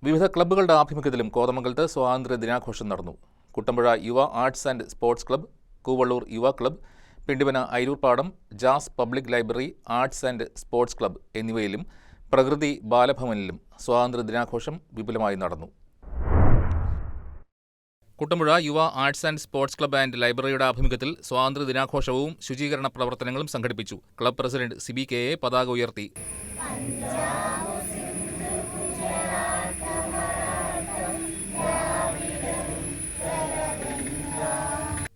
വിവിധ ക്ലബ്ബുകളുടെ ആഭിമുഖ്യത്തിലും കോതമംഗലത്ത് സ്വാതന്ത്ര്യ ദിനാഘോഷം നടന്നു. Kuttampuzha Yuva arts and sports club, Koovalloor Yuva club, Pindivana Ayiroorppadam Jazz public library arts and sports club എന്നിവയിലും പ്രകൃതി ബാലഭവനിലും സ്വാതന്ത്ര്യ ദിനാഘോഷം വിപുലമായി നടന്നു. Kuttampuzha Yuva arts and sports club and ലൈബ്രറിയുടെ ആഭിമുഖ്യത്തിൽ സ്വാതന്ത്ര്യ ദിനാഘോഷവും ശുചീകരണ പ്രവർത്തനങ്ങളും സംഘടിപ്പിച്ചു. Club president Sibi K A പതാക ഉയർത്തി.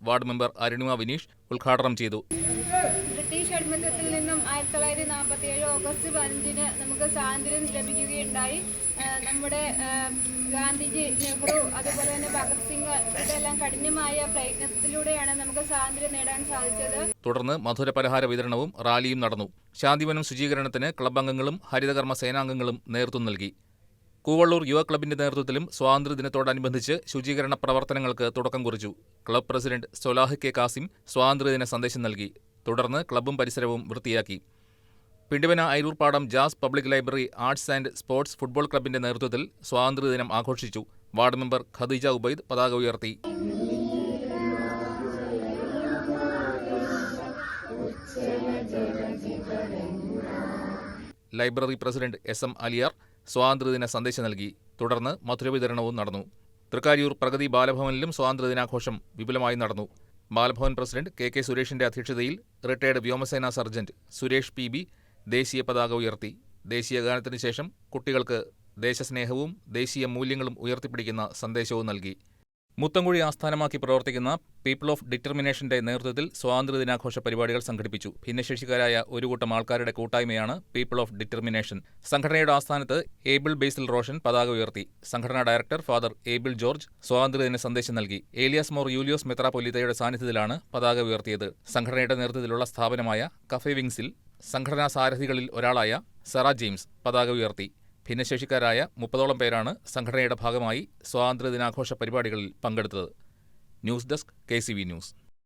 വാർഡ് മെമ്പർ അരുണിമ വിനീഷ് ഉദ്ഘാടനം ചെയ്തു. ബ്രിട്ടീഷ് അടിമത്തത്തിൽ നിന്നും 1947 ഓഗസ്റ്റ് 15 നമുക്ക് സ്വാതന്ത്ര്യം ലഭിക്കുകയുണ്ടായി. നമ്മുടെ ഗാന്ധിജി, നെഹ്റു, അതുപോലെ തന്നെ ഭഗത് സിംഗ് ഇതെല്ലാം കഠിനമായ പ്രയത്നത്തിലൂടെയാണ് നമുക്ക് സ്വാതന്ത്ര്യം നേടാൻ സാധിച്ചത്. തുടർന്ന് മധുരപലഹാര വിതരണവും റാലിയും നടന്നു. ശാന്തിവനം ശുചീകരണത്തിന് ക്ലബ്ബ് അംഗങ്ങളും ഹരിതകർമ്മ സേനാംഗങ്ങളും നേതൃത്വം നൽകി. കൂവള്ളൂർ യുവ ക്ലബിന്റെ നേതൃത്വത്തിലും സ്വാതന്ത്ര്യദിനത്തോടനുബന്ധിച്ച് ശുചീകരണ പ്രവർത്തനങ്ങൾക്ക് തുടക്കം കുറിച്ചു. Club president Solah K Kasim സ്വാതന്ത്ര്യദിന സന്ദേശം നൽകി. തുടർന്ന് ക്ലബ്ബും പരിസരവും വൃത്തിയാക്കി. Pindivana Ayiroorppadam Jazz public library arts and sports football ക്ലബിന്റെ നേതൃത്വത്തിൽ സ്വാതന്ത്ര്യദിനം ആഘോഷിച്ചു. വാർഡ് മെമ്പർ ഖദീജ ഉബൈദ് പതാക ഉയർത്തി. Library president S M Aliyar സ്വാതന്ത്ര്യദിന സന്ദേശം നൽകി. തുടർന്ന് മധുര വിതരണവും നടന്നു. തൃക്കാരിയൂർ പ്രഗതി ബാലഭവനിലും സ്വാതന്ത്ര്യദിനാഘോഷം വിപുലമായി നടന്നു. ബാലഭവൻ പ്രസിഡന്റ് കെ കെ സുരേഷിന്റെ അധ്യക്ഷതയിൽ റിട്ടയർഡ് വ്യോമസേനാ സർജന്റ് സുരേഷ് പി ബി ദേശീയ പതാക ഉയർത്തി. ദേശീയ ഗാനത്തിന് ശേഷം കുട്ടികൾക്ക് ദേശസ്നേഹവും ദേശീയ മൂല്യങ്ങളും ഉയർത്തിപ്പിടിക്കുന്ന സന്ദേശവും നൽകി. മുത്തംകുഴി ആസ്ഥാനമാക്കി പ്രവർത്തിക്കുന്ന പീപ്പിൾ ഓഫ് ഡിറ്റർമിനേഷന്റെ നേതൃത്വത്തിൽ സ്വാതന്ത്ര്യദിനാഘോഷ പരിപാടികൾ സംഘടിപ്പിച്ചു. ഭിന്നശേഷിക്കാരായ ഒരു കൂട്ടം ആൾക്കാരുടെ കൂട്ടായ്മയാണ് പീപ്പിൾ ഓഫ് ഡിറ്റർമിനേഷൻ. സംഘടനയുടെ ആസ്ഥാനത്ത് ഏബിൾ ബേസിൽ റോഷൻ പതാക ഉയർത്തി. സംഘടനാ ഡയറക്ടർ ഫാദർ ഏബിൾ ജോർജ് സ്വാതന്ത്ര്യദിന സന്ദേശം നൽകി. ഏലിയാസ് മോർ യൂലിയോസ് മെത്രാപ്പൊലീത്തയുടെ സാന്നിധ്യത്തിലാണ് പതാക ഉയർത്തിയത്. സംഘടനയുടെ നേതൃത്വത്തിലുള്ള സ്ഥാപനമായ കഫേ വിങ്സിൽ സംഘടനാ സാരഥികളിൽ ഒരാളായ സെറ ജെയിംസ് പതാക ഉയർത്തി. ഭിന്നശേഷിക്കാരായ 30ഓളം പേരാണ് സംഘടനയുടെ ഭാഗമായി സ്വാതന്ത്ര്യദിനാഘോഷ പരിപാടികളിൽ പങ്കെടുത്തത്. News desk KCV news.